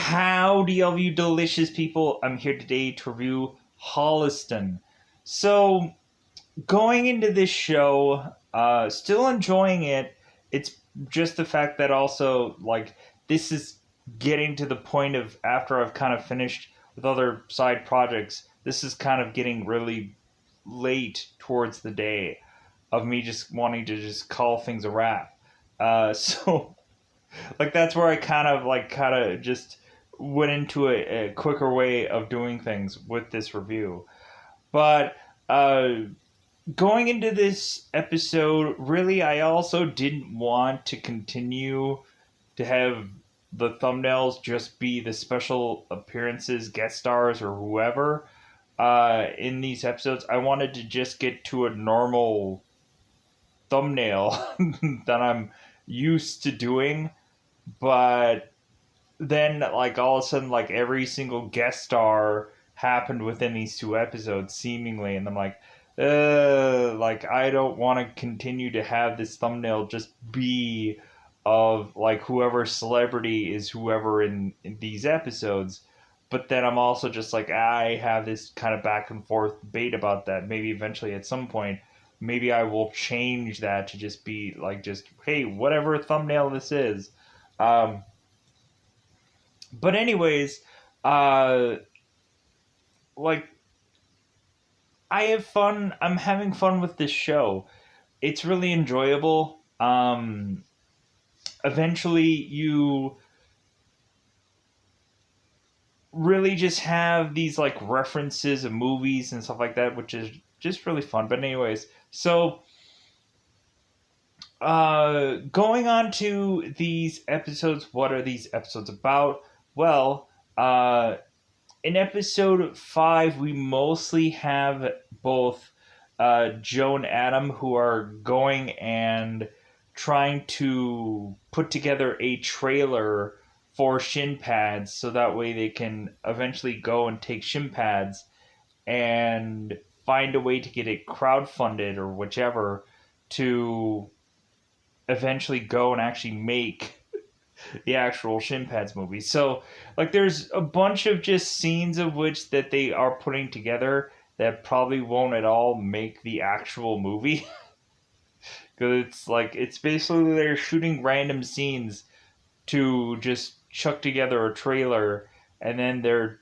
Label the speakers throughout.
Speaker 1: Howdy, all of you delicious people. I'm here today to review Holliston. So, going into this show, still enjoying it. It's just the fact that also, this is getting to the point of after I've kind of finished with other side projects, this is kind of getting really late towards the day of me just wanting to just call things a wrap. So that's where I kind of just went into a quicker way of doing things with this review. But uh, going into this episode, really, I also didn't want to continue to have the thumbnails just be the special appearances, guest stars, or whoever in these episodes. I wanted to just get to a normal thumbnail that I'm used to doing, but then all of a sudden every single guest star happened within these two episodes seemingly, and I'm I don't want to continue to have this thumbnail just be of whoever celebrity is whoever in these episodes. But then I'm also just I have this kind of back and forth debate about that. Maybe eventually at some point, maybe I will change that to just be hey, whatever thumbnail this is. But anyways, uh, like I have fun. I'm having fun with this show. It's really enjoyable. Eventually, you really just have these references of movies and stuff like that, which is just really fun. But anyways, so going on to these episodes, what are these episodes about? Well, in episode 5, we mostly have both Joe and Adam who are going and trying to put together a trailer for shin pads so that way they can eventually go and take shin pads and find a way to get it crowdfunded or whichever to eventually go and actually make the actual shin pads movie. So there's a bunch of just scenes of which that they are putting together that probably won't at all make the actual movie. Because it's basically they're shooting random scenes to just chuck together a trailer, and then and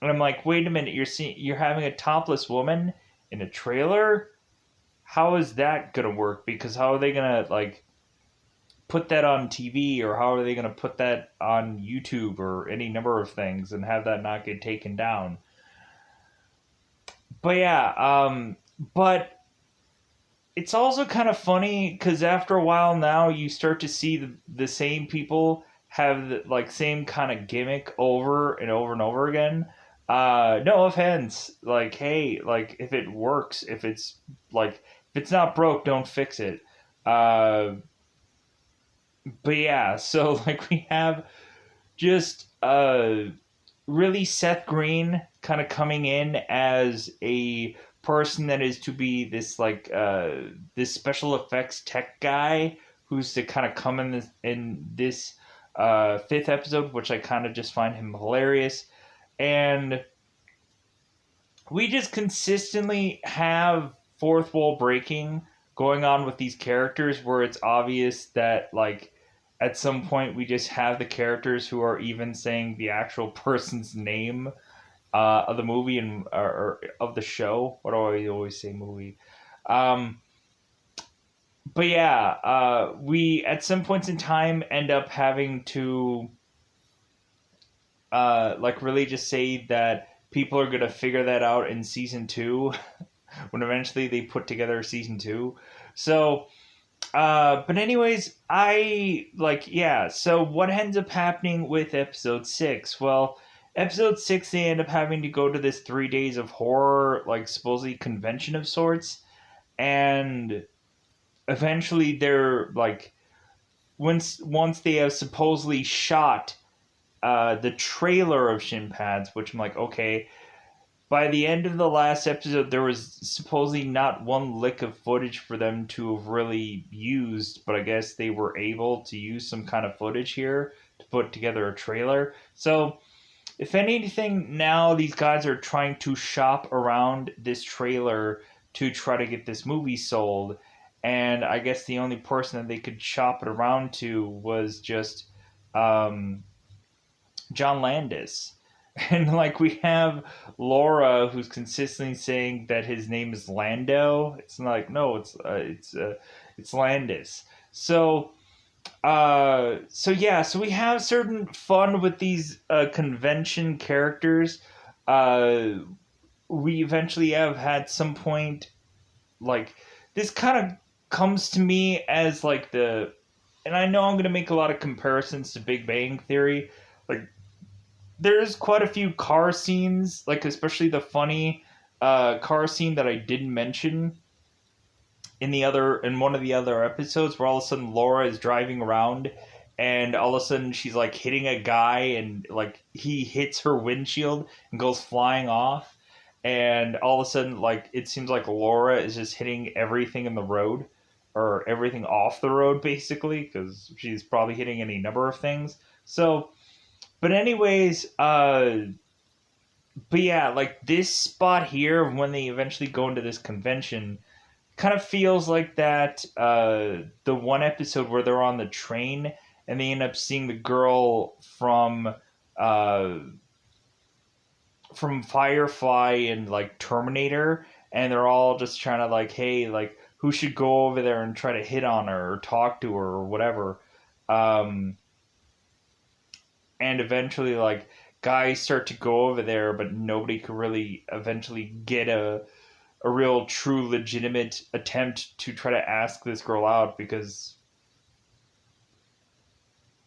Speaker 1: I'm wait a minute, you're having a topless woman in a trailer? How is that gonna work? Because how are they gonna put that on TV, or how are they going to put that on YouTube or any number of things and have that not get taken down? But yeah, but it's also kind of funny because after a while now you start to see the same people have the same kind of gimmick over and over and over again. No offense, hey, if it works, if it's not broke, don't fix it. But yeah, so we have just really Seth Green kind of coming in as a person that is to be this this special effects tech guy who's to kind of come in this fifth episode, which I kind of just find him hilarious. And we just consistently have fourth wall breaking going on with these characters where it's obvious that at some point we just have the characters who are even saying the actual person's name of the movie and or of the show. What do I always say, movie? But yeah, we at some points in time end up having to really just say that people are gonna figure that out in season 2 when eventually they put together season 2. So but anyways, so what ends up happening with episode 6? Well, episode 6, they end up having to go to this 3 days of horror, supposedly convention of sorts, and eventually they're once they have supposedly shot the trailer of shin pads, which I'm okay. By the end of the last episode, there was supposedly not one lick of footage for them to have really used, but I guess they were able to use some kind of footage here to put together a trailer. So if anything, now these guys are trying to shop around this trailer to try to get this movie sold. And I guess the only person that they could shop it around to was just um, John Landis. And like we have Laura, who's consistently saying that his name is Lando. It's not like no, it's Landis. So so we have certain fun with these convention characters. Uh, we eventually have had some point like this kind of comes to me as like the, and I know I'm going to make a lot of comparisons to Big Bang Theory. Like there's quite a few car scenes, like especially the funny car scene that I didn't mention in one of the other episodes, where all of a sudden Laura is driving around and all of a sudden she's like hitting a guy and like he hits her windshield and goes flying off, and all of a sudden like it seems like Laura is just hitting everything in the road or everything off the road basically, because she's probably hitting any number of things. So but anyways, but yeah, like this spot here when they eventually go into this convention kind of feels like that the one episode where they're on the train and they end up seeing the girl uh from Firefly and like Terminator, and they're all just trying to like, hey, like who should go over there and try to hit on her or talk to her or whatever. um and eventually like guys start to go over there, but nobody could really eventually get a real true legitimate attempt to try to ask this girl out, because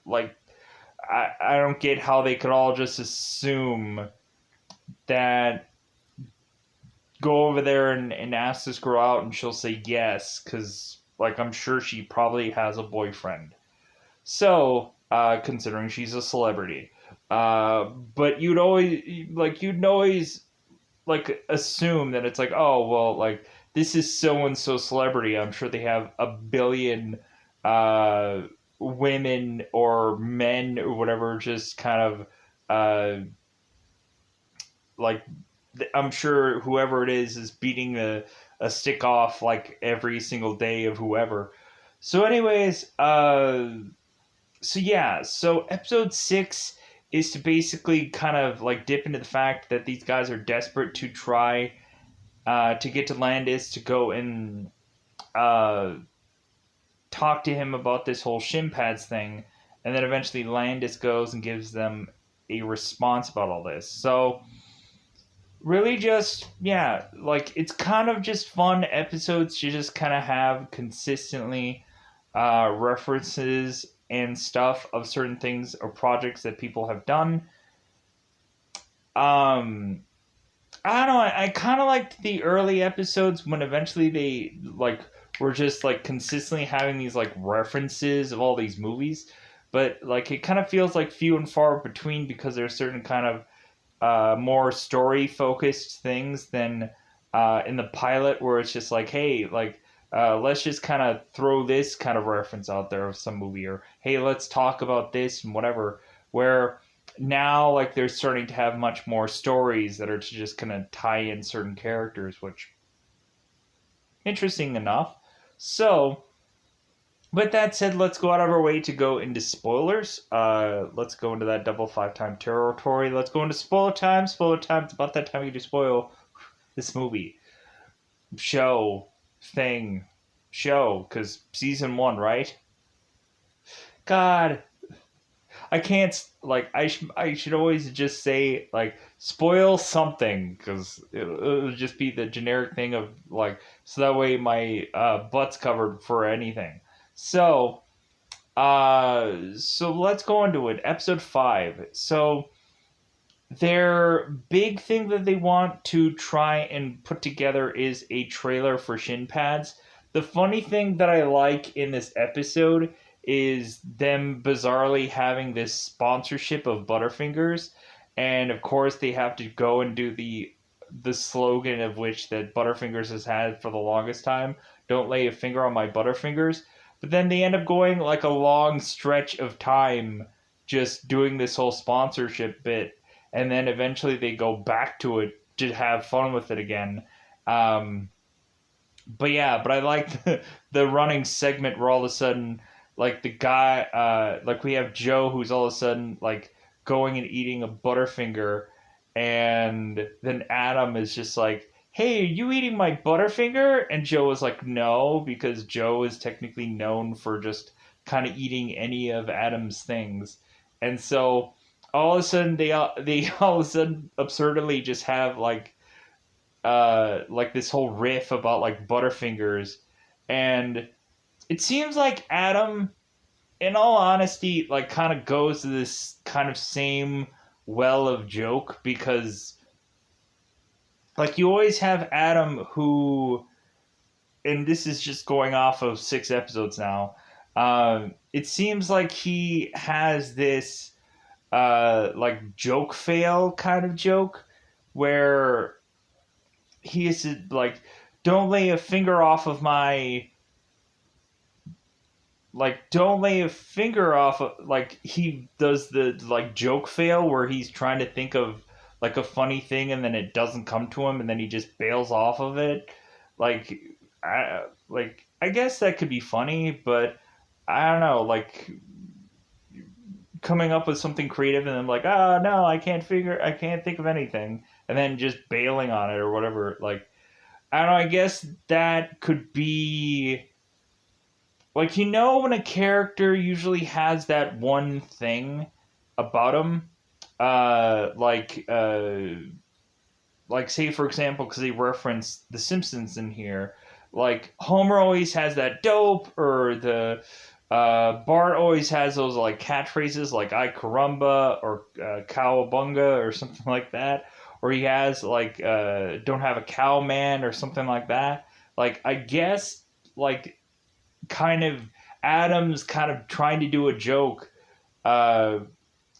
Speaker 1: like I don't get how they could all just assume that go over there and ask this girl out and she'll say yes, because like I'm sure she probably has a boyfriend. So considering she's a celebrity, but you'd always like assume that it's like, oh well, like this is so and so celebrity, I'm sure they have a billion uh women or men or whatever just kind of like I'm sure whoever it is beating a stick off like every single day of whoever. So anyways, so yeah, so episode 6 is to basically kind of like dip into the fact that these guys are desperate to try to get to Landis to go and uh, talk to him about this whole shin pads thing, and then eventually Landis goes and gives them a response about all this. So really just yeah, like it's kind of just fun episodes to just kind of have consistently references and stuff of certain things or projects that people have done. um I don't know. I kind of liked the early episodes when eventually they like were just like consistently having these like references of all these movies, but like it kind of feels like few and far between because there's certain kind of more story focused things than in the pilot where it's just like, hey, like let's just kind of throw this kind of reference out there of some movie, or hey, let's talk about this and whatever. Where now like they're starting to have much more stories that are to just kind of tie in certain characters, which interesting enough. So with that said, let's go out of our way to go into spoilers. Let's go into that double 5-time territory. Let's go into spoiler time. Spoiler time. It's about that time you do spoil this movie, show, thing, show, because season 1, right? God, I can't like I should always just say like spoil something, because it'll just be the generic thing of like, so that way my butt's covered for anything. So so let's go into it. Episode 5. So their big thing that they want to try and put together is a trailer for shin pads. The funny thing that I like in this episode is them bizarrely having this sponsorship of Butterfingers, and of course they have to go and do the slogan of which that Butterfingers has had for the longest time: "Don't lay a finger on my Butterfingers." But then they end up going like a long stretch of time just doing this whole sponsorship bit, and then eventually they go back to it to have fun with it again. Um, but yeah, but I like the running segment where all of a sudden, like the guy, like we have Joe who's all of a sudden like going and eating a Butterfinger, and then Adam is just like, "Hey, are you eating my Butterfinger?" And Joe is like, "No," because Joe is technically known for just kind of eating any of Adam's things, and so all of a sudden they all of a sudden absurdly just have like this whole riff about like Butterfingers, and it seems like Adam, in all honesty, like kind of goes to this kind of same well of joke because like you always have Adam who, and this is just going off of 6 episodes now. It seems like he has this like joke fail kind of joke where he is like, don't lay a finger off of my, like, don't lay a finger off of, like, he does the like joke fail where he's trying to think of like a funny thing and then it doesn't come to him and then he just bails off of it. like I guess that could be funny, but I don't know, like coming up with something creative and then like, oh no, I can't think of anything, and then just bailing on it or whatever. Like, I don't know, I guess that could be like, when a character usually has that one thing about him, like say for example, because they reference The Simpsons in here, like Homer always has that dope, or the Bart always has those like catchphrases like "I caramba" or "cowabunga" or something like that, or he has like "don't have a cow man" or something like that. Like, I guess like kind of Adam's kind of trying to do a joke uh,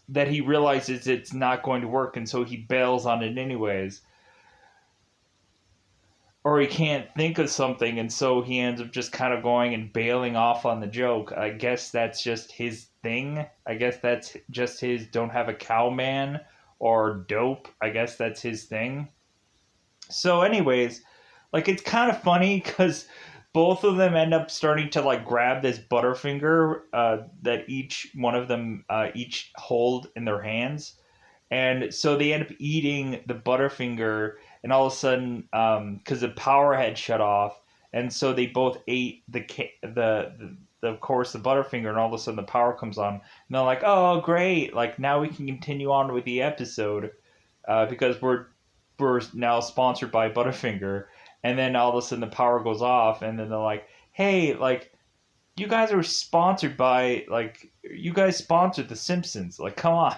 Speaker 1: that he realizes it's not going to work, and so he bails on it anyways. Or he can't think of something, and so he ends up just kind of going and bailing off on the joke. I guess that's just his thing. I guess that's just his "don't have a cow man" or dope. I guess that's his thing. So, anyways, like it's kind of funny because both of them end up starting to like grab this Butterfinger that each one of them each hold in their hands, and so they end up eating the Butterfinger, and all of a sudden, because the power had shut off, and so they both ate the of course the Butterfinger, and all of a sudden the power comes on, and they're like, "Oh, great! Like now we can continue on with the episode because we're now sponsored by Butterfinger." And then all of a sudden the power goes off, and then they're like, "Hey, like you guys are sponsored by, like, you guys sponsored The Simpsons. Like, come on."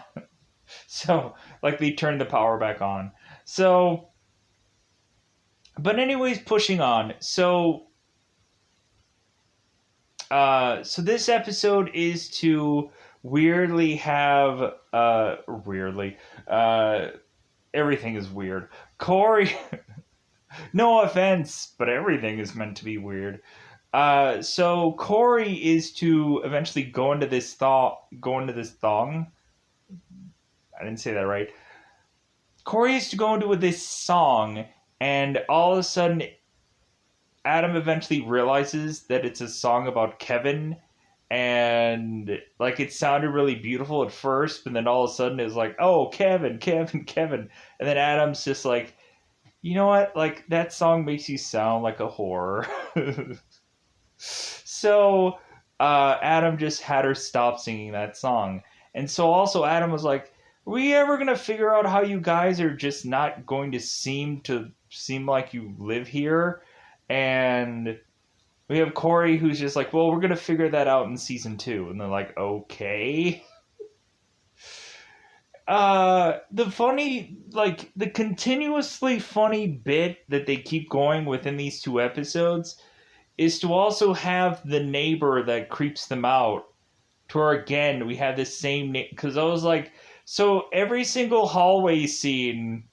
Speaker 1: So, like, they turned the power back on. So, but anyways, pushing on. So this episode is to weirdly have, weirdly, everything is weird. Corey, no offense, but everything is meant to be weird. So Corey is to eventually go into this thong. I didn't say that right. Corey is to go into this song, and all of a sudden, Adam eventually realizes that it's a song about Kevin, and like it sounded really beautiful at first, but then all of a sudden it's like, oh, Kevin, Kevin, Kevin, and then Adam's just like, you know what? Like that song makes you sound like a whore. So Adam just had her stop singing that song, and so also Adam was like, "Are we ever gonna figure out how you guys are just not going to seem like you live here?" And we have Corey who's just like, "Well, we're gonna figure that out in season 2," and they're like, "Okay." The continuously funny bit that they keep going within these 2 episodes is to also have the neighbor that creeps them out. To where again we have this same because I was like, so every single hallway scene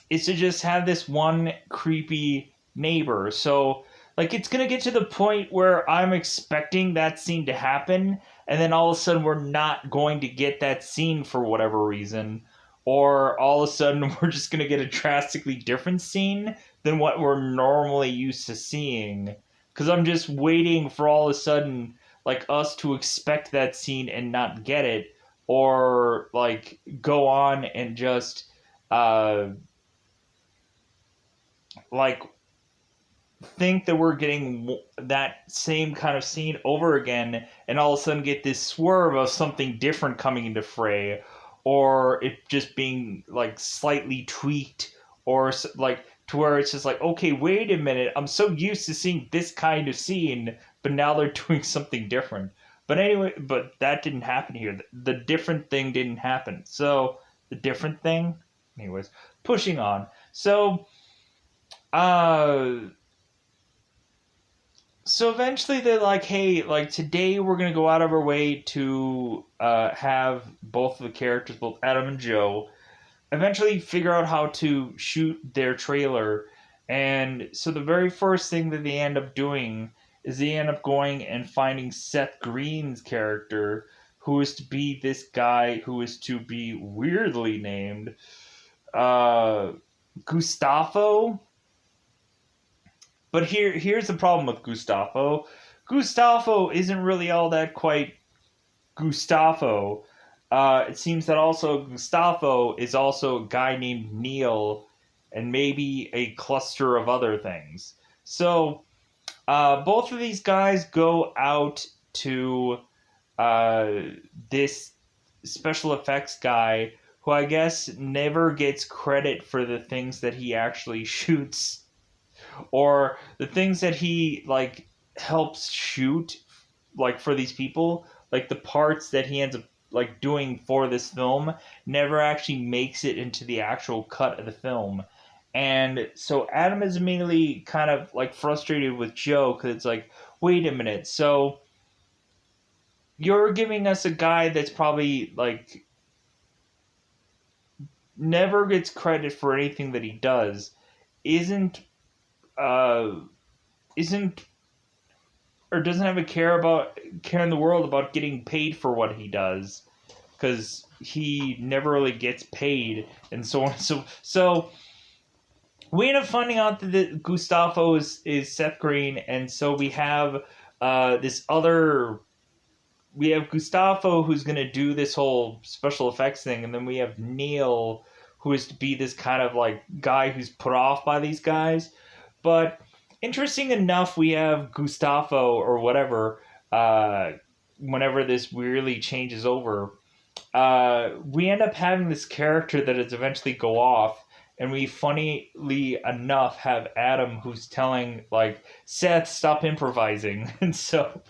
Speaker 1: is to just have this one creepy neighbor. So like it's gonna get to the point where I'm expecting that scene to happen, and then all of a sudden we're not going to get that scene for whatever reason, or all of a sudden we're just going to get a drastically different scene than what we're normally used to seeing. Because I'm just waiting for all of a sudden, like, us to expect that scene and not get it, or like go on and just uh like think that we're getting that same kind of scene over again, and all of a sudden get this swerve of something different coming into fray, or it just being like slightly tweaked, or like to where it's just like, okay, wait a minute, I'm so used to seeing this kind of scene, but now they're doing something different. But anyway, but that didn't happen here. The different thing didn't happen. So the different thing, anyways, pushing on. So uh so eventually they're like, hey, like today we're gonna go out of our way to have both of the characters, both Adam and Joe, eventually figure out how to shoot their trailer. And so the very first thing that they end up doing is they end up going and finding Seth Green's character, who is to be this guy who is to be weirdly named uh, Gustavo. But here's the problem with Gustavo. Gustavo isn't really all that quite Gustavo. It seems that also Gustavo is also a guy named Neil, and maybe a cluster of other things. So both of these guys go out to uh, this special effects guy, who I guess never gets credit for the things that he actually shoots, or the things that he like helps shoot, like for these people, like the parts that he ends up like doing for this film never actually makes it into the actual cut of the film. And so Adam is immediately kind of like frustrated with Joe, because it's like, wait a minute, so you're giving us a guy that's probably like never gets credit for anything that he does, isn't uh isn't or doesn't have a care in the world about getting paid for what he does, because he never really gets paid, and so on. So we end up finding out that Gustavo is Seth Green, and so we have this other. We have Gustavo, who's going to do this whole special effects thing, and then we have Neil, who is to be this kind of like guy who's put off by these guys. But interesting enough, we have Gustavo or whatever. Whenever this weirdly changes over, we end up having this character that is eventually go off, and we funnily enough have Adam, who's telling like Seth, stop improvising, and so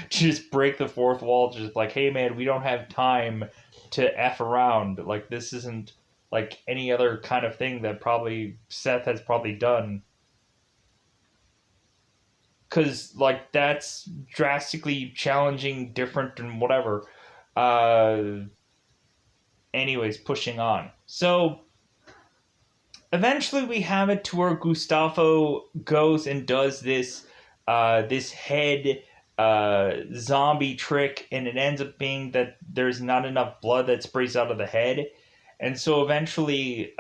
Speaker 1: just break the fourth wall, just like, hey man, we don't have time to f around. Like, this isn't like any other kind of thing that probably Seth has probably done, because like that's drastically challenging, different, and whatever. Uh, anyways, pushing on. So eventually we have it to where Gustavo goes and does this head zombie trick, and it ends up being that there's not enough blood that sprays out of the head, and so eventually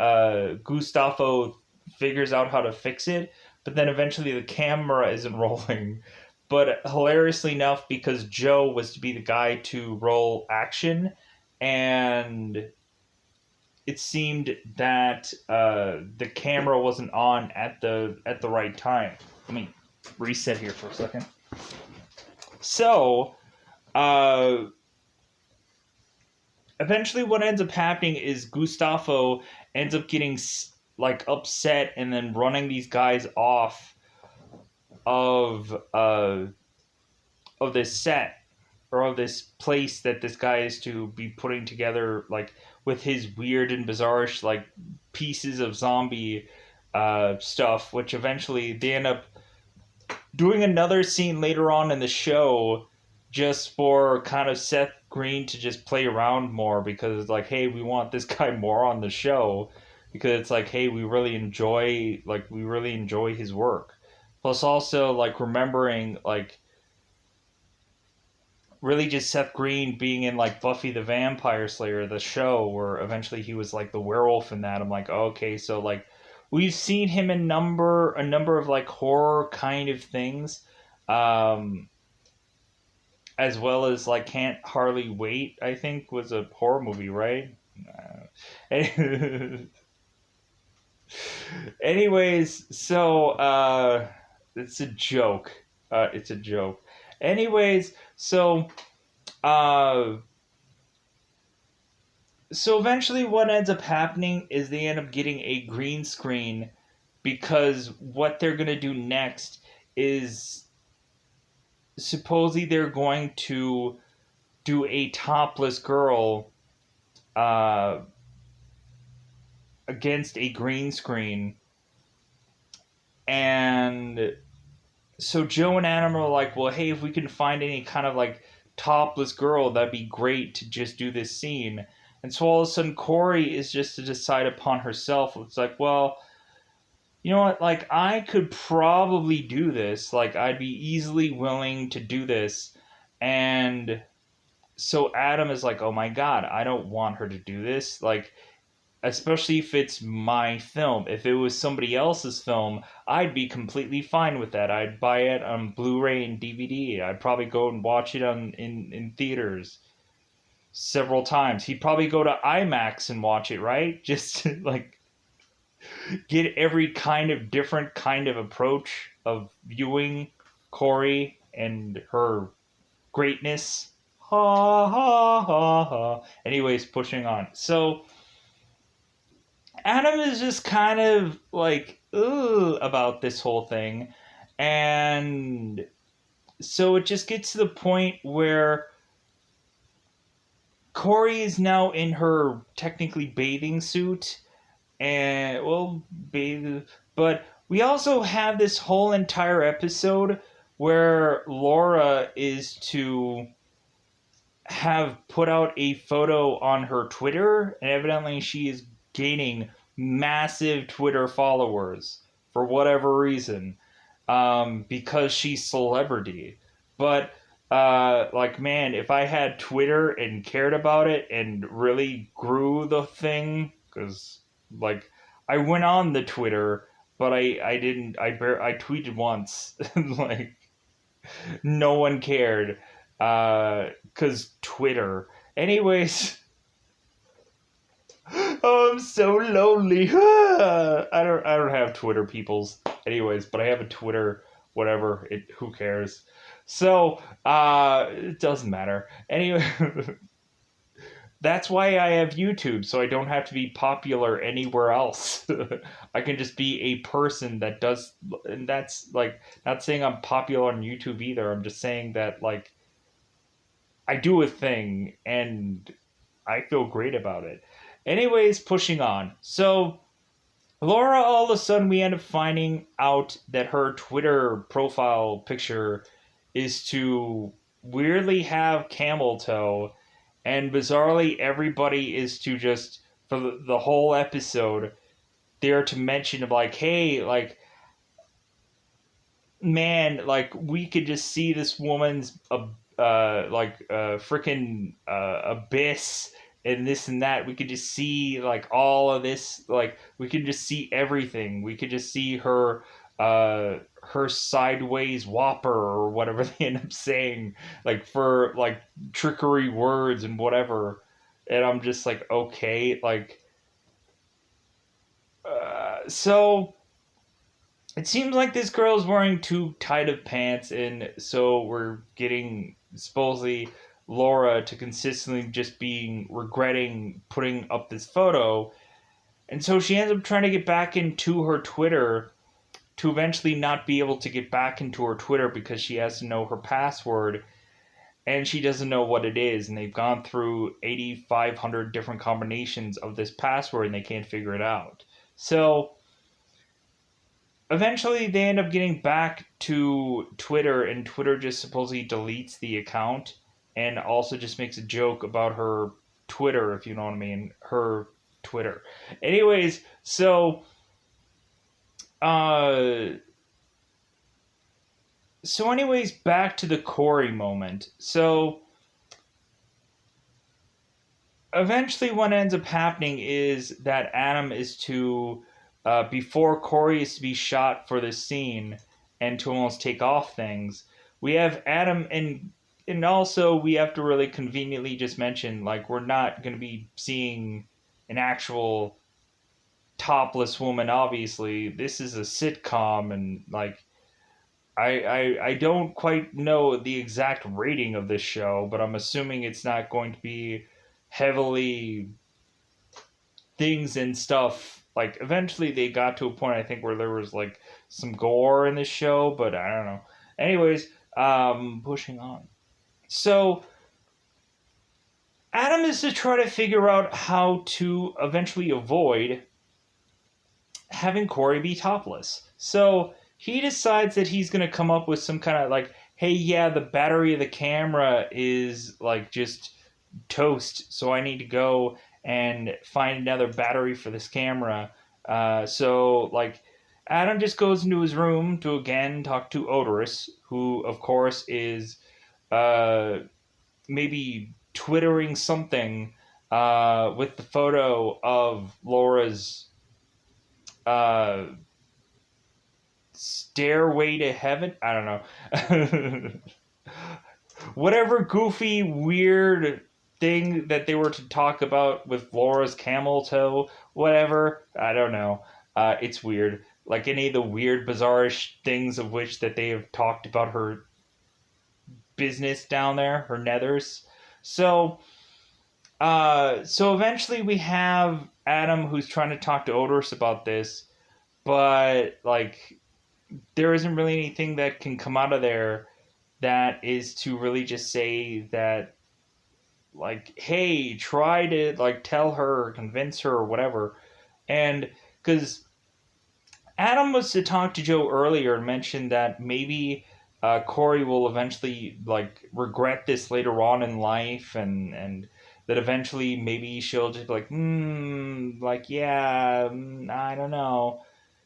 Speaker 1: Gustavo figures out how to fix it, but then eventually the camera isn't rolling. But hilariously enough, because Joe was to be the guy to roll action, and it seemed that the camera wasn't on at the right time. Let me reset here for a second. So, uh, eventually, what ends up happening is Gustavo ends up getting like upset and then running these guys off of this set, or of this place that this guy is to be putting together, like with his weird and bizarre like pieces of zombie stuff, which eventually they end up doing another scene later on in the show, just for kind of Seth Green to just play around more, because it's like, hey, we want this guy more on the show, because it's like, hey, we really enjoy his work. Plus also like really just Seth Green being in like Buffy the Vampire Slayer, the show, where eventually he was like the werewolf in that. I'm like, oh, okay, so like we've seen him in a number of like horror kind of things, um, as well as like Can't Hardly Wait. I think was a horror movie, right? Anyways, so it's a joke. It's a joke. Anyways, so uh so eventually what ends up happening is they end up getting a green screen because what they're going to do next is supposedly they're going to do a topless girl uh, against a green screen. And so Joe and Adam are like, well, hey, if we can find any kind of like topless girl, that'd be great to just do this scene. And so all of a sudden, Corey is just to decide upon herself. It's like, well, you know what? Like, I could probably do this. Like, I'd be easily willing to do this. And so Adam is like, oh my God, I don't want her to do this. Like, especially if it's my film. If it was somebody else's film, I'd be completely fine with that. I'd buy it on Blu-ray and DVD. I'd probably go and watch it in theaters several times. He'd probably go to IMAX and watch it, right? Just to, like get every kind of different kind of approach of viewing Corey and her greatness. Ha ha ha ha. Anyways, pushing on. So Adam is just kind of like ugh about this whole thing. And so it just gets to the point where Corey is now in her technically bathing suit. And, well, bathe. But we also have this whole entire episode where Laura is to have put out a photo on her Twitter, and evidently she is gaining massive Twitter followers for whatever reason, because she's celebrity. But like, man, if I had Twitter and cared about it and really grew the thing, because like I went on the Twitter, but I didn't. I tweeted once, like no one cared, because Twitter. Anyways, oh, I'm so lonely. I don't have Twitter, peoples. Anyways, but I have a Twitter. Whatever. It. Who cares? So it doesn't matter. Anyway. That's why I have YouTube, so I don't have to be popular anywhere else. I can just be a person that does, and that's like not saying I'm popular on YouTube either. I'm just saying that like I do a thing and I feel great about it. Anyways, pushing on. So Laura, all of a sudden, we end up finding out that her Twitter profile picture is to weirdly have camel toe, and bizarrely, everybody is to just for the whole episode, they're to mention of like, hey, like, man, like we could just see this woman's freaking abyss and this and that. We could just see like all of this, like we could just see everything. We could just see her sideways whopper or whatever they end up saying, like for like trickery words and whatever. And I'm just like, okay, like so it seems like this girl is wearing too tight of pants, and so we're getting supposedly Laura to consistently just being regretting putting up this photo, and so she ends up trying to get back into her Twitter to eventually not be able to get back into her Twitter because she has to know her password, and she doesn't know what it is, and they've gone through 8,500 different combinations of this password and they can't figure it out. So eventually they end up getting back to Twitter, and Twitter just supposedly deletes the account and also just makes a joke about her Twitter, if you know what I mean, her Twitter. Anyways, so uh so anyways, back to the Corey moment. So eventually what ends up happening is that Adam is to, before Corey is to be shot for this scene and to almost take off things, we have Adam, and also we have to really conveniently just mention, like, we're not going to be seeing an actual topless woman, obviously. This is a sitcom, and, like, I don't quite know the exact rating of this show, but I'm assuming it's not going to be heavily things and stuff. Like, eventually they got to a point, I think, where there was like some gore in this show, but I don't know. Anyways, pushing on. So Adam is to try to figure out how to eventually avoid having Corey be topless. So he decides that he's going to come up with some kind of, like, hey, yeah, the battery of the camera is like just toast, so I need to go and find another battery for this camera. So, like, Adam just goes into his room to again talk to Odorous, who, of course, is uh, maybe twittering something with the photo of Laura's uh, stairway to heaven. I don't know. Whatever goofy, weird thing that they were to talk about with Laura's camel toe, whatever. I don't know. It's weird. Like any of the weird, bizarrish things of which that they have talked about her business down there, her nethers. So, so eventually we have Adam who's trying to talk to Odorous about this, but, like, there isn't really anything that can come out of there that is to really just say that, like, hey, try to, like, tell her, convince her, or whatever. And because Adam was to talk to Joe earlier and mentioned that maybe Corey will eventually, like, regret this later on in life, and that eventually maybe she'll just be like, like, yeah, I don't know.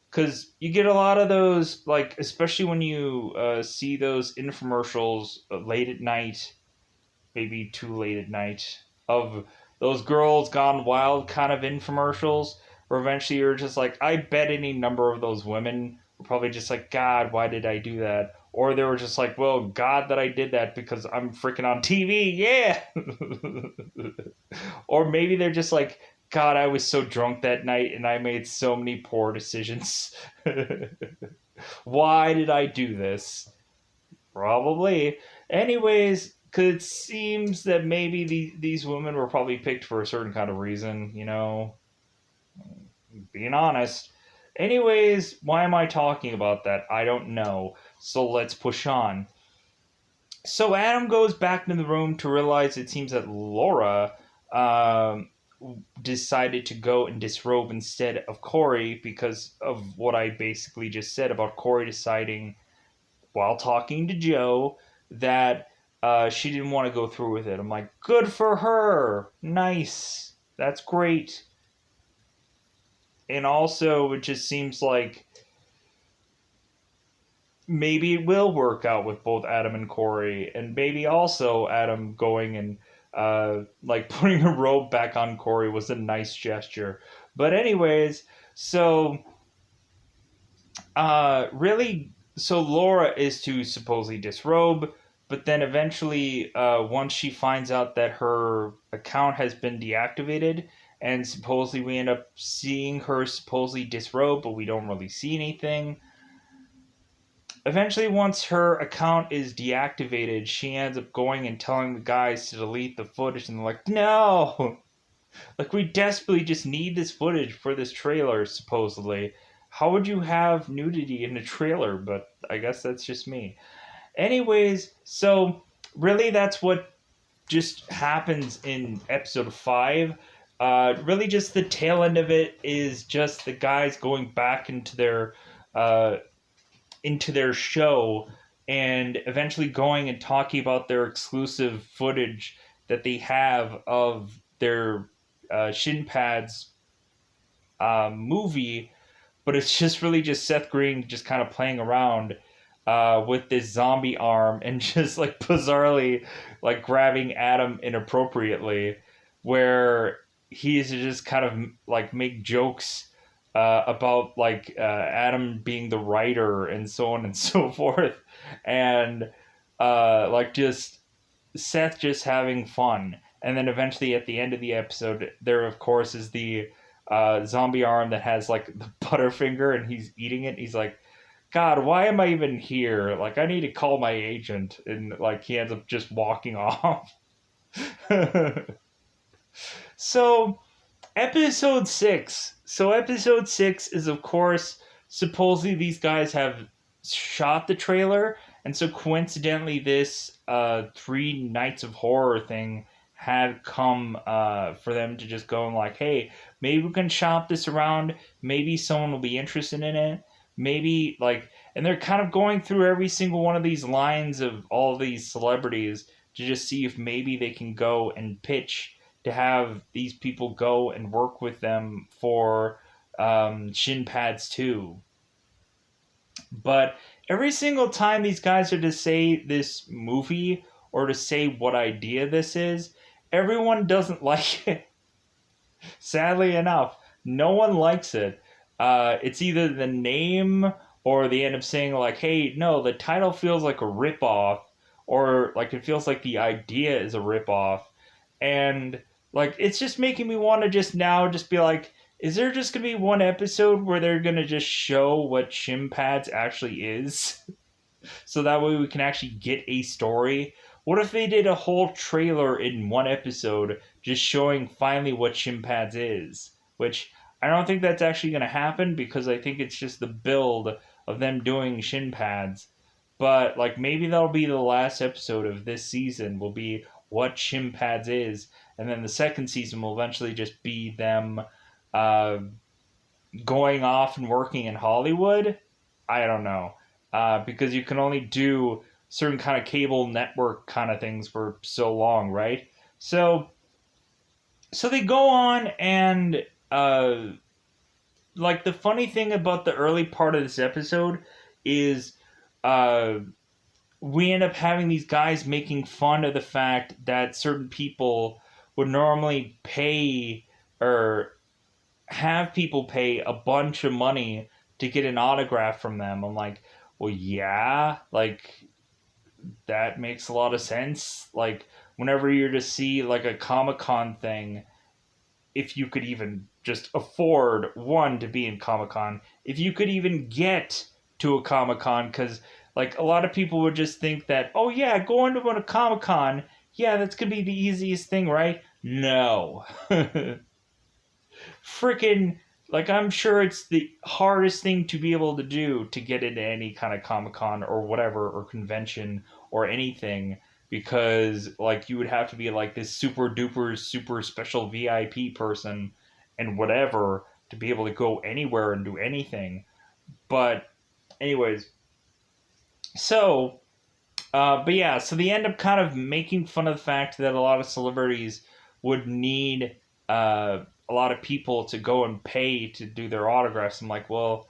Speaker 1: Because you get a lot of those, like, especially when you see those infomercials late at night, maybe too late at night, of those girls gone wild kind of infomercials, where eventually you're just like, I bet any number of those women were probably just like, God, why did I do that? Or they were just like, well, God, that I did that because I'm freaking on TV, yeah! Or maybe they're just like, God, I was so drunk that night and I made so many poor decisions. Why did I do this? Probably. Anyways, because it seems that maybe these women were probably picked for a certain kind of reason, you know, being honest. Anyways, why am I talking about that? I don't know. So let's push on. So Adam goes back into the room to realize it seems that Laura um, decided to go and disrobe instead of Corey because of what I basically just said about Corey deciding while talking to Joe that she didn't want to go through with it. I'm like, good for her. Nice. That's great. And also, it just seems like maybe it will work out with both Adam and Corey, and maybe also Adam going and like putting a robe back on Corey was a nice gesture. But anyways, so really, so Laura is to supposedly disrobe, but then eventually, once she finds out that her account has been deactivated, and supposedly we end up seeing her supposedly disrobe, but we don't really see anything. Eventually, once her account is deactivated, she ends up going and telling the guys to delete the footage, and they're like, no! Like, we desperately just need this footage for this trailer, supposedly. How would you have nudity in a trailer? But I guess that's just me. Anyways, so really that's what just happens in episode 5. Really just the tail end of it is just the guys going back uh, into their show and eventually going and talking about their exclusive footage that they have of their shin pads movie, but it's just really just Seth Green just kind of playing around with this zombie arm and just like bizarrely like grabbing Adam inappropriately. where he's just kind of like make jokes about like Adam being the writer and so on and so forth, and like just Seth just having fun. And then eventually at the end of the episode, there of course is the zombie arm that has like the Butterfinger, and he's eating it. He's like, God, why am I even here? Like, I need to call my agent. And like he ends up just walking off. So episode 6. So episode 6 is of course supposedly these guys have shot the trailer, and so coincidentally this three nights of horror thing had come for them to just go and like, hey, maybe we can shop this around, maybe someone will be interested in it, maybe like, and they're kind of going through every single one of these lines of all of these celebrities to just see if maybe they can go and pitch to have these people go and work with them for shin pads too. But every single time these guys are to say this movie or to say what idea this is, everyone doesn't like it. Sadly enough, no one likes it. It's either the name or they end up saying like, hey, no, the title feels like a ripoff, or like it feels like the idea is a ripoff. And like it's just making me want to just now just be like, is there just gonna be one episode where they're gonna just show what Shin Pads actually is? So that way we can actually get a story. What if they did a whole trailer in one episode just showing finally what Shin Pads is? Which I don't think that's actually going to happen because I think it's just the build of them doing Shin Pads. But like maybe that'll be the last episode of this season will be what Shin Pads is, and then the second season will eventually just be them uh, going off and working in Hollywood. I don't know, because you can only do certain kind of cable network kind of things for so long, right? So, so they go on and like the funny thing about the early part of this episode is uh, we end up having these guys making fun of the fact that certain people would normally pay or have people pay a bunch of money to get an autograph from them. I'm like, well, yeah, like that makes a lot of sense. Like whenever you're to see like a Comic-Con thing, if you could even just afford one to be in Comic-Con, if you could even get to a Comic-Con, because like a lot of people would just think that, oh yeah, going to a Comic-Con, yeah, that's gonna be the easiest thing, right? No. Freaking, like I'm sure it's the hardest thing to be able to do to get into any kind of Comic-Con or whatever or convention or anything, because like you would have to be like this super duper super special VIP person and whatever to be able to go anywhere and do anything. But anyways, so but yeah, so they end up kind of making fun of the fact that a lot of celebrities would need a lot of people to go and pay to do their autographs. I'm like, well,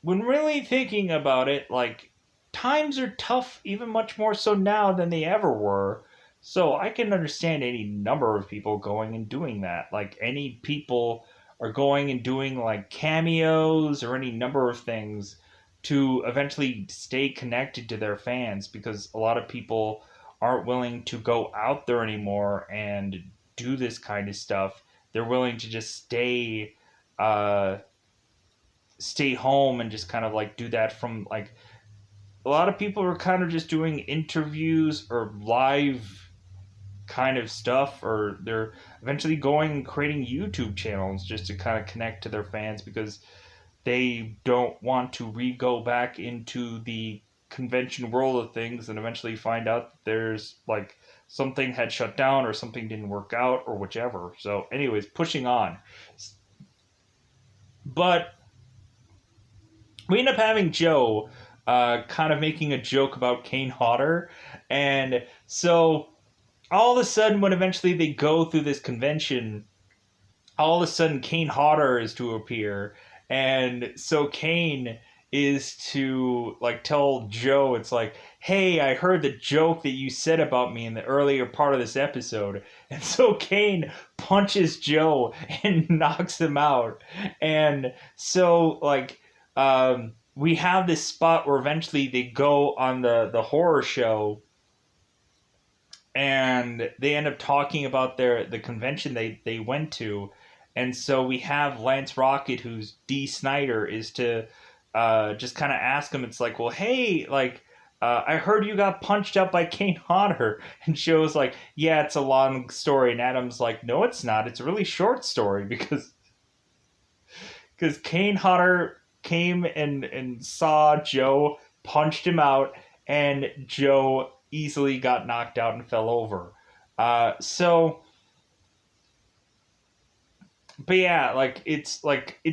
Speaker 1: when really thinking about it, like times are tough, even much more so now than they ever were. So I can understand any number of people going and doing that. Like any people are going and doing like cameos or any number of things to eventually stay connected to their fans, because a lot of people aren't willing to go out there anymore and do this kind of stuff. They're willing to just uh, stay home and just kind of like do that from like a lot of people are kind of just doing interviews or live kind of stuff, or they're eventually going and creating YouTube channels just to kind of connect to their fans because they don't want to go back into the convention world of things and eventually find out that there's like something had shut down or something didn't work out or whichever. So anyways, pushing on. But we end up having Joe kind of making a joke about Kane Hodder. And so all of a sudden, when eventually they go through this convention, all of a sudden Kane Hodder is to appear. And so Kane is to like tell Joe, it's like, hey, I heard the joke that you said about me in the earlier part of this episode. And so Kane punches Joe and knocks him out. And so like we have this spot where eventually they go on the horror show, and they end up talking about the convention they went to. And so we have Lance Rocket, who's D. Snyder, is to just kind of ask him. It's like, well, hey, like, I heard you got punched up by Kane Hodder. And Joe's like, yeah, it's a long story. And Adam's like, no, it's not. It's a really short story because Kane Hodder came and saw Joe, punched him out, and Joe easily got knocked out and fell over. So, but yeah, like it's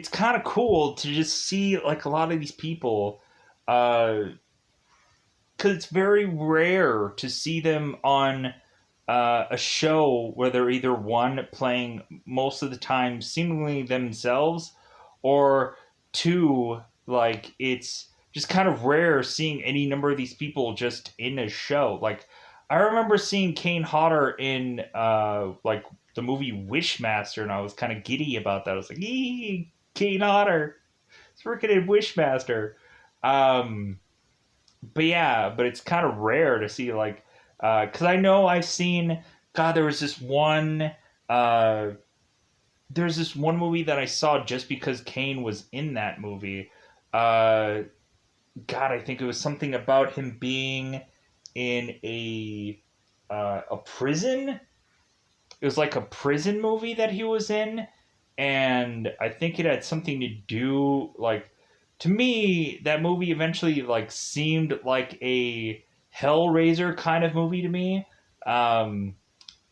Speaker 1: kind of cool to just see like a lot of these people, because it's very rare to see them on a show where they're either one playing most of the time seemingly themselves, or two, like it's just kind of rare seeing any number of these people just in a show. Like I remember seeing Kane Hodder in like the movie Wishmaster, and I was kind of giddy about that. I was like, "Ee, Kane Hodder, it's working in Wishmaster." Um, but yeah, but it's kind of rare to see like, because I know I've seen. God, uh, there's this one movie that I saw just because Kane was in that movie. Uh, God, I think it was something about him being in a prison. It was like a prison movie that he was in, and I think it had something to do like, to me that movie eventually like seemed like a Hellraiser kind of movie to me. Um,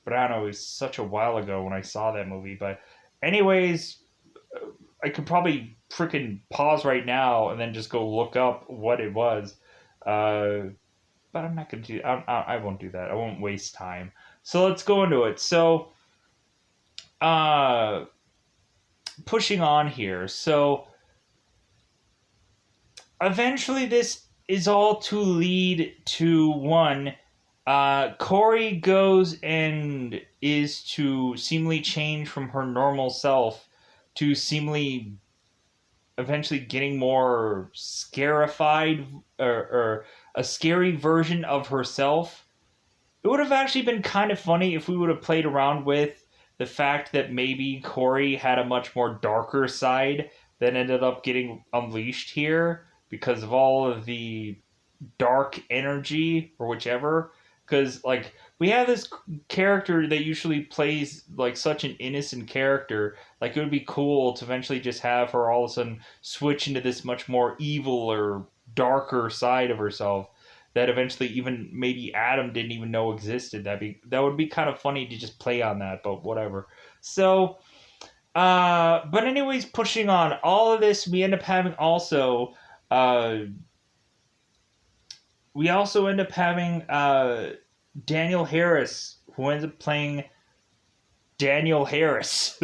Speaker 1: but I don't know, it was such a while ago when I saw that movie. But anyways, I could probably freaking pause right now and then just go look up what it was. Uh, but I'm not gonna do. I won't do that. I won't waste time. So let's go into it. So, uh, pushing on here. So eventually, this is all to lead to one. Corey goes and is to seemingly change from her normal self to seemingly eventually getting more scarified, or a scary version of herself. It would have actually been kind of funny if we would have played around with the fact that maybe Corey had a much more darker side that ended up getting unleashed here because of all of the dark energy or whichever. Because like we have this character that usually plays like such an innocent character, like it would be cool to eventually just have her all of a sudden switch into this much more evil or darker side of herself that eventually even maybe Adam didn't even know existed. That would be kind of funny to just play on that, but whatever. So but anyways, pushing on all of this, we end up having also uh we also end up having Daniel Harris, who ends up playing Daniel Harris.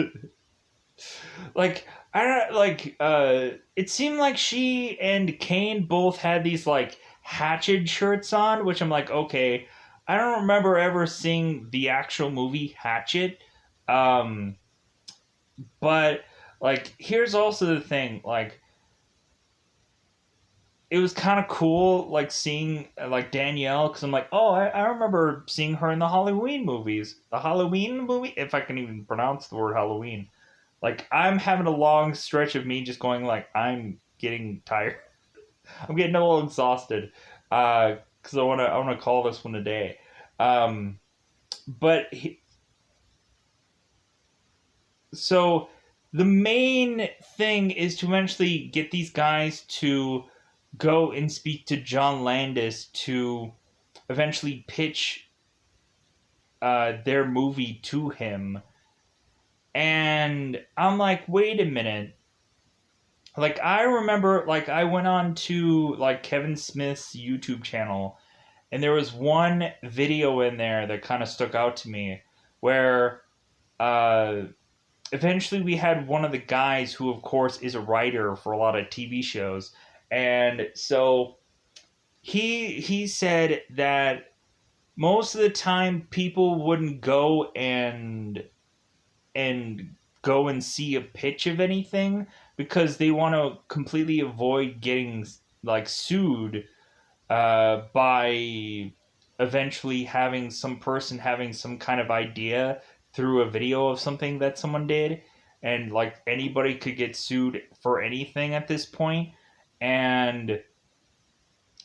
Speaker 1: Like I don't like. It seemed like she and Kane both had these like Hatchet shirts on, which I'm like, okay. I don't remember ever seeing the actual movie Hatchet, um, but like here's also the thing, like it was kind of cool like seeing like Danielle, because I'm like, oh, I remember seeing her in the Halloween movies, the Halloween movie, if I can even pronounce the word Halloween. Like I'm having a long stretch of me just going like I'm getting tired. I'm getting a little exhausted because I want to call this one a day. Um, but so the main thing is to eventually get these guys to go and speak to John Landis to eventually pitch their movie to him. And I'm like, wait a minute. Like I remember, like I went on to like Kevin Smith's YouTube channel, and there was one video in there that kind of stuck out to me, where uh, eventually we had one of the guys who, of course, is a writer for a lot of TV shows, And so he said that most of the time people wouldn't go and go and see a pitch of anything because they want to completely avoid getting like sued by eventually having some person having some kind of idea through a video of something that someone did, and like anybody could get sued for anything at this point. And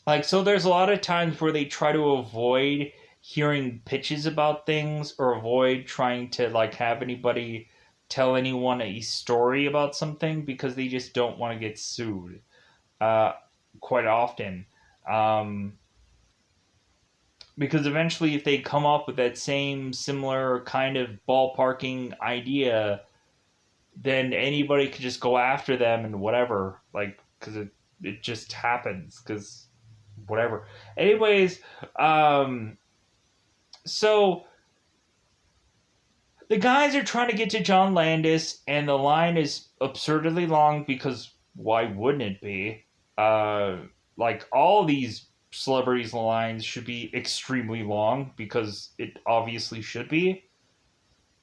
Speaker 1: like, so there's a lot of times where they try to avoid hearing pitches about things or avoid trying to like have anybody tell anyone a story about something because they just don't want to get sued uh, quite often. Um, because eventually, if they come up with that same similar kind of ballparking idea, then anybody could just go after them and whatever, like, because it just happens, because whatever. Anyways, um, so the guys are trying to get to John Landis, and the line is absurdly long because why wouldn't it be? Uh, like all these celebrities' lines should be extremely long because it obviously should be.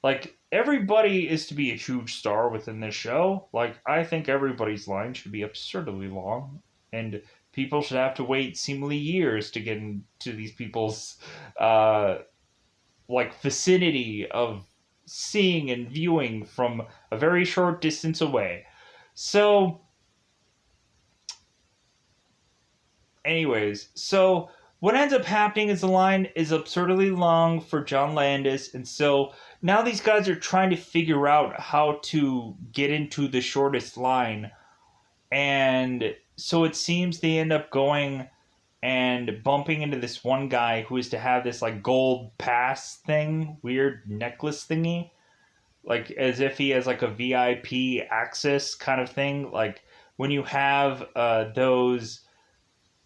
Speaker 1: Like everybody is to be a huge star within this show. Like I think everybody's line should be absurdly long, and people should have to wait seemingly years to get into these people's uh, like vicinity of seeing and viewing from a very short distance away. So, anyways, so what ends up happening is the line is absurdly long for John Landis, and so now these guys are trying to figure out how to get into the shortest line, and so it seems they end up going and bumping into this one guy who is to have this like gold pass thing, weird necklace thingy, like as if he has like a VIP access kind of thing. Like when you have those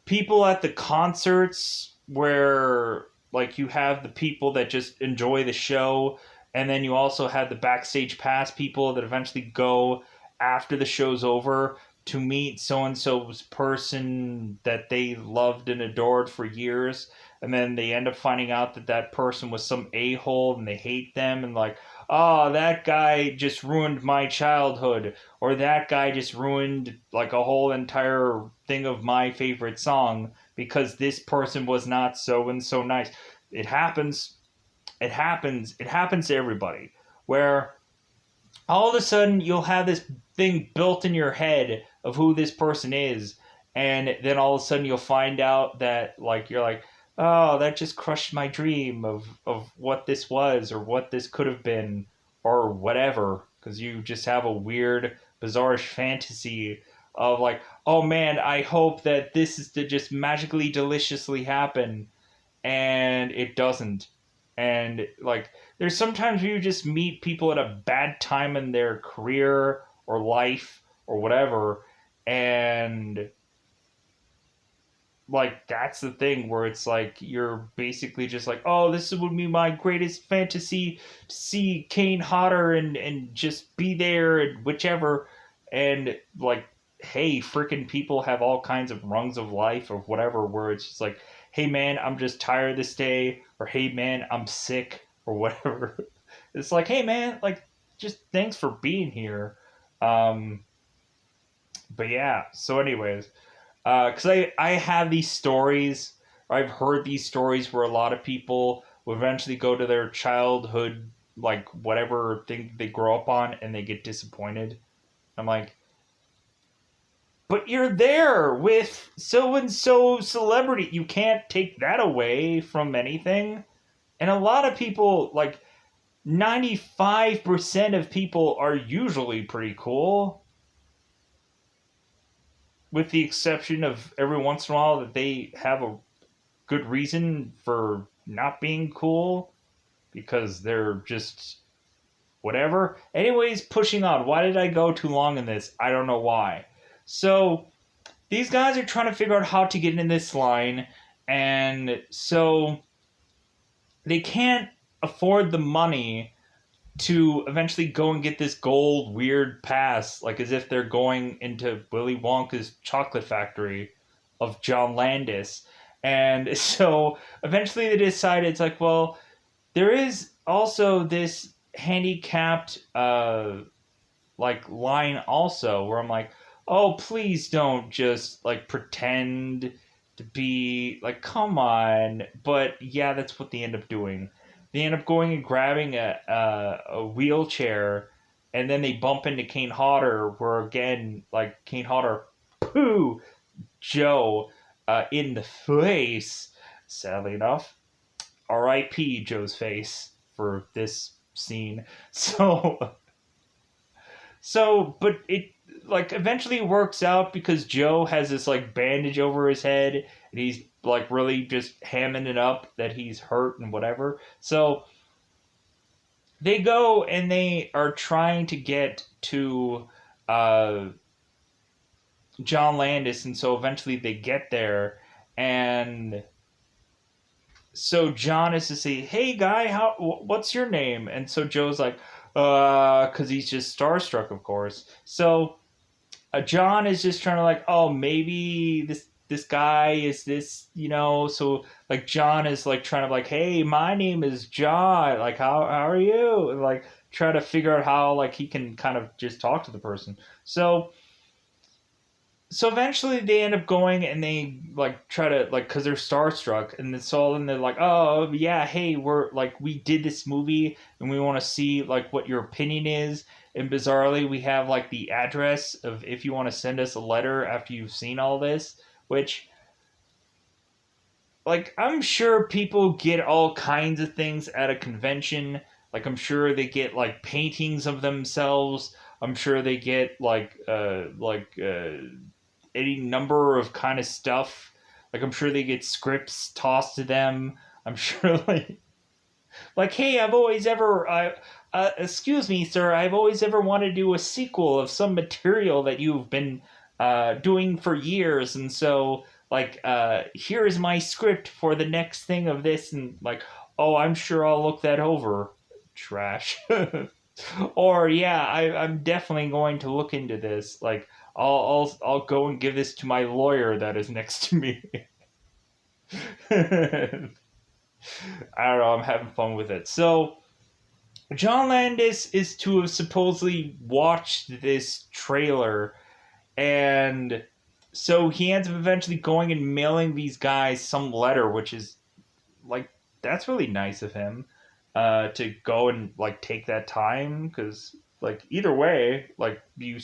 Speaker 1: people at the concerts where like you have the people that just enjoy the show, and then you also have the backstage pass people that eventually go after the show's over to meet so and so's person that they loved and adored for years, and then they end up finding out that that person was some a-hole and they hate them, and like, oh, that guy just ruined my childhood, or that guy just ruined like a whole entire thing of my favorite song because this person was not so and so nice. It happens. It happens to everybody. Where all of a sudden you'll have this thing built in your head of who this person is, and then all of a sudden you'll find out that like you're like, oh, that just crushed my dream of what this was or what this could have been or whatever, because you just have a weird bizarrish fantasy of like, oh man, I hope that this is to just magically deliciously happen, and it doesn't. And like there's sometimes you just meet people at a bad time in their career or life or whatever, and like that's the thing where it's like you're basically just like, oh, this would be my greatest fantasy to see Kane Hodder and just be there and whichever, and like, hey, freaking people have all kinds of rungs of life or whatever where it's just like, hey man, I'm just tired this day, or hey man, I'm sick or whatever. It's like, hey man, like just thanks for being here. um but yeah, so anyways, because I have these stories, or I've heard these stories where a lot of people will eventually go to their childhood, like whatever thing they grow up on, and they get disappointed. I'm like, but you're there with so and so celebrity. You can't take that away from anything. And a lot of people, like 95% of people, are usually pretty cool, with the exception of every once in a while that they have a good reason for not being cool because they're just whatever. Anyways, pushing on. Why did I go too long in this? I don't know why. So these guys are trying to figure out how to get in this line, and so they can't afford the money to eventually go and get this gold weird pass, like as if they're going into Willy Wonka's chocolate factory of John Landis. And so eventually they decide it's like, well, there is also this handicapped like line also where I'm like, oh, please don't just like pretend to be like, come on. But yeah, that's what they end up doing. They end up going and grabbing a wheelchair, and then they bump into Kane Hodder, where again, like Kane Hodder, poo, Joe in the face. Sadly enough, R.I.P. Joe's face for this scene. But it like eventually works out because Joe has this like bandage over his head and he's like really just hamming it up that he's hurt and whatever. So they go and they are trying to get to uh, John Landis, and so eventually they get there, and so John is to say, "Hey guy, what's your name?" And so Joe's like, because he's just starstruck, of course. So John is just trying to like, oh, maybe this guy is this, So like John is like trying to like, hey, my name is John. Like, how are you? And like try to figure out how like he can kind of just talk to the person. So eventually they end up going and they like try to like because they're starstruck and then they're like, oh yeah, hey, we're like we did this movie and we want to see like what your opinion is. And bizarrely we have like the address of if you want to send us a letter after you've seen all this, which like I'm sure people get all kinds of things at a convention. Like I'm sure they get like paintings of themselves. I'm sure they get any number of kind of stuff. Like I'm sure they get scripts tossed to them. I'm sure like hey, I've always ever excuse me, sir, I've always ever wanted to do a sequel of some material that you've been doing for years, and so like here is my script for the next thing of this, and like oh, I'm sure I'll look that over. Trash. Or yeah, I'm definitely going to look into this. Like I'll go and give this to my lawyer that is next to me. I don't know. I'm having fun with it. So John Landis is to have supposedly watched this trailer, and so he ends up eventually going and mailing these guys some letter, which is like that's really nice of him to go and like take that time because like either way, like you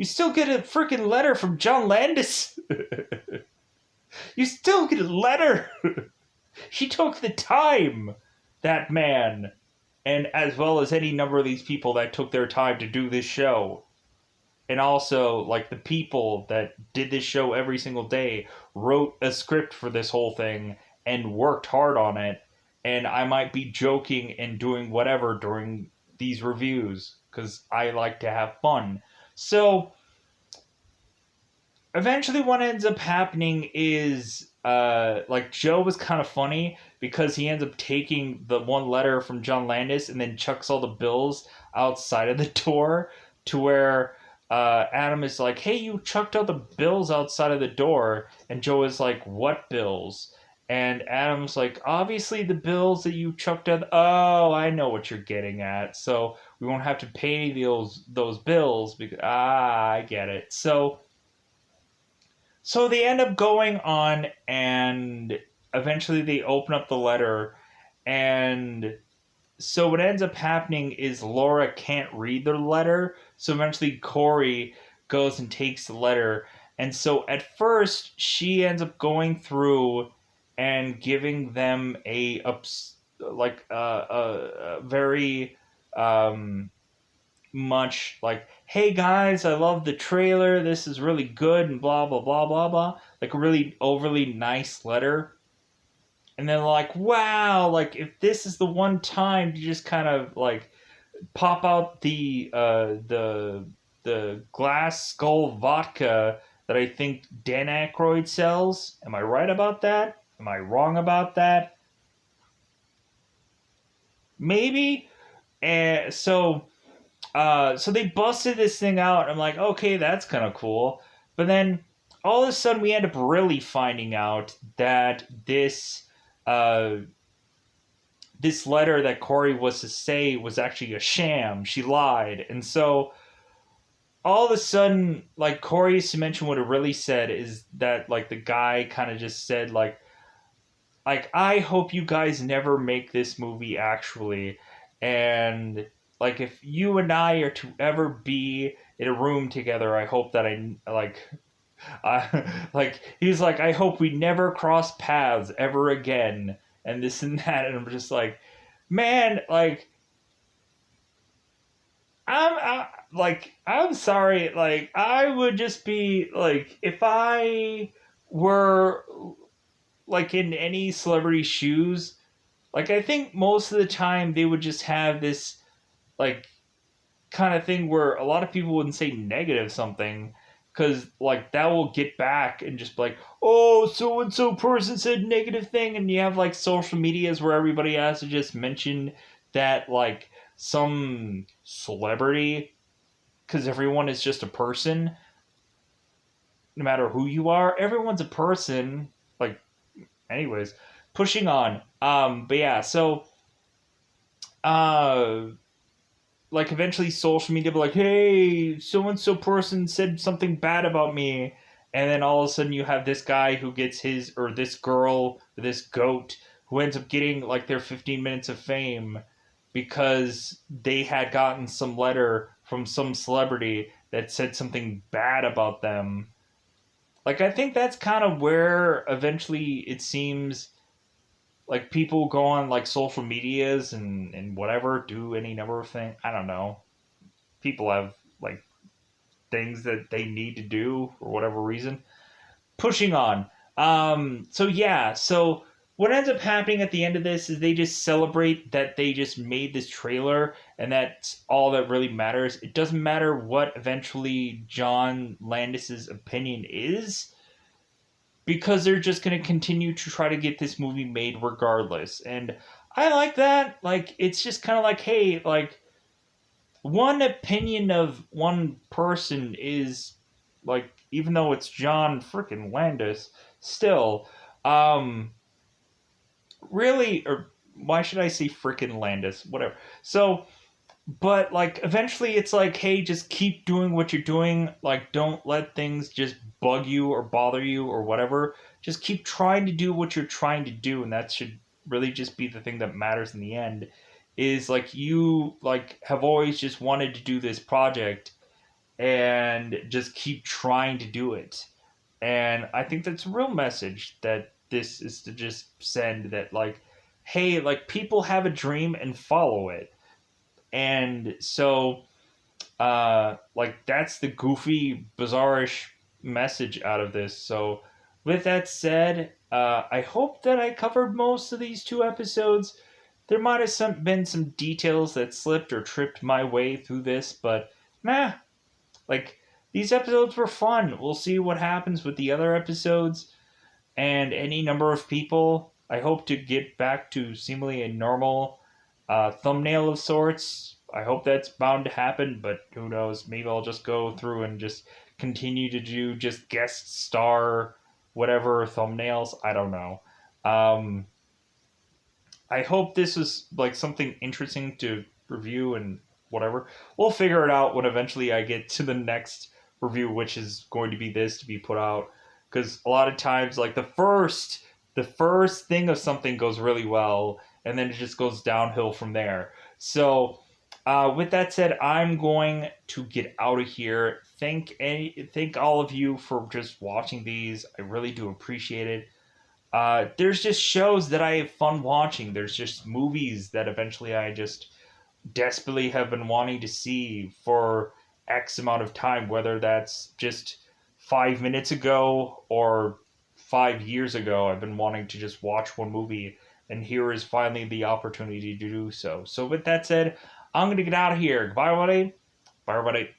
Speaker 1: still get a freaking letter from John Landis. You still get a letter. He took the time, that man, and as well as any number of these people that took their time to do this show. And also, like, the people that did this show every single day wrote a script for this whole thing and worked hard on it. And I might be joking and doing whatever during these reviews because I like to have fun. So, eventually what ends up happening is like Joe was kind of funny because he ends up taking the one letter from John Landis and then chucks all the bills outside of the door to where Adam is like, hey, you chucked all the bills outside of the door, and Joe is like, what bills? And Adam's like, obviously the bills that you chucked out. Oh, I know what you're getting at. So we won't have to pay those bills because I get it. So they end up going on, and eventually they open up the letter, and so what ends up happening is Laura can't read the letter, so eventually Corey goes and takes the letter, and so at first she ends up going through and giving them a very much like, hey guys, I love the trailer, this is really good, and blah, blah, blah, blah, blah. Like a really overly nice letter. And then like, wow, like if this is the one time you just kind of like pop out the glass skull vodka that I think Dan Aykroyd sells. Am I right about that? Am I wrong about that? Maybe. And so they busted this thing out. I'm like, okay, that's kind of cool. But then all of a sudden, we end up really finding out that uh, this letter that Corey was to say was actually a sham. She lied, and so all of a sudden, like Corey used to mention, what it really said is that like the guy kind of just said like I hope you guys never make this movie actually, and like if you and I are to ever be in a room together, I hope that like he's like I hope we never cross paths ever again, and this and that, and I'm just like, man, like I'm sorry, like I would just be like if I were like in any celebrity shoes, like I think most of the time they would just have this like kind of thing where a lot of people wouldn't say negative something because like that will get back and just be like, oh, so and so person said negative thing, and you have like social medias where everybody has to just mention that like some celebrity, because everyone is just a person, no matter who you are, everyone's a person. Like, anyways, pushing on. But yeah, so uh like eventually social media be like, hey, so and so person said something bad about me, and then all of a sudden you have this guy who gets his, or this girl, this goat, who ends up getting like their 15 minutes of fame because they had gotten some letter from some celebrity that said something bad about them. Like I think that's kind of where eventually it seems like people go on like social medias and whatever, do any number of things. I don't know. People have like things that they need to do for whatever reason. Pushing on. So yeah, so what ends up happening at the end of this is they just celebrate that they just made this trailer, and that's all that really matters. It doesn't matter what eventually John Landis's opinion is, because they're just going to continue to try to get this movie made regardless. And I like that. Like, it's just kind of like, hey, like, one opinion of one person is, like, even though it's John freaking Landis, still, um, really, or why should I say freaking Landis? Whatever. So, but like eventually it's like, hey, just keep doing what you're doing, like don't let things just bug you or bother you or whatever. Just keep trying to do what you're trying to do, and that should really just be the thing that matters in the end. Is like you like have always just wanted to do this project, and just keep trying to do it. And I think that's a real message that this is to just send, that like, hey, like people have a dream and follow it. And so like that's the goofy, bizarrish message out of this. So with that said, I hope that I covered most of these 2 episodes. There might have been some details that slipped or tripped my way through this, but nah, like these episodes were fun. We'll see what happens with the other episodes and any number of people. I hope to get back to seemingly a normal thumbnail of sorts. I hope that's bound to happen, but who knows? Maybe I'll just go through and just continue to do just guest star whatever thumbnails. I don't know. Um, I hope this is like something interesting to review and whatever. We'll figure it out when eventually I get to the next review, which is going to be this to be put out. Because a lot of times, like the first thing of something goes really well, and then it just goes downhill from there. So, with that said, I'm going to get out of here. Thank all of you for just watching these. I really do appreciate it. There's just shows that I have fun watching. There's just movies that eventually I just desperately have been wanting to see for X amount of time, whether that's just 5 minutes ago or 5 years ago. I've been wanting to just watch one movie, and here is finally the opportunity to do so. So, with that said, I'm going to get out of here. Goodbye, everybody. Bye, everybody.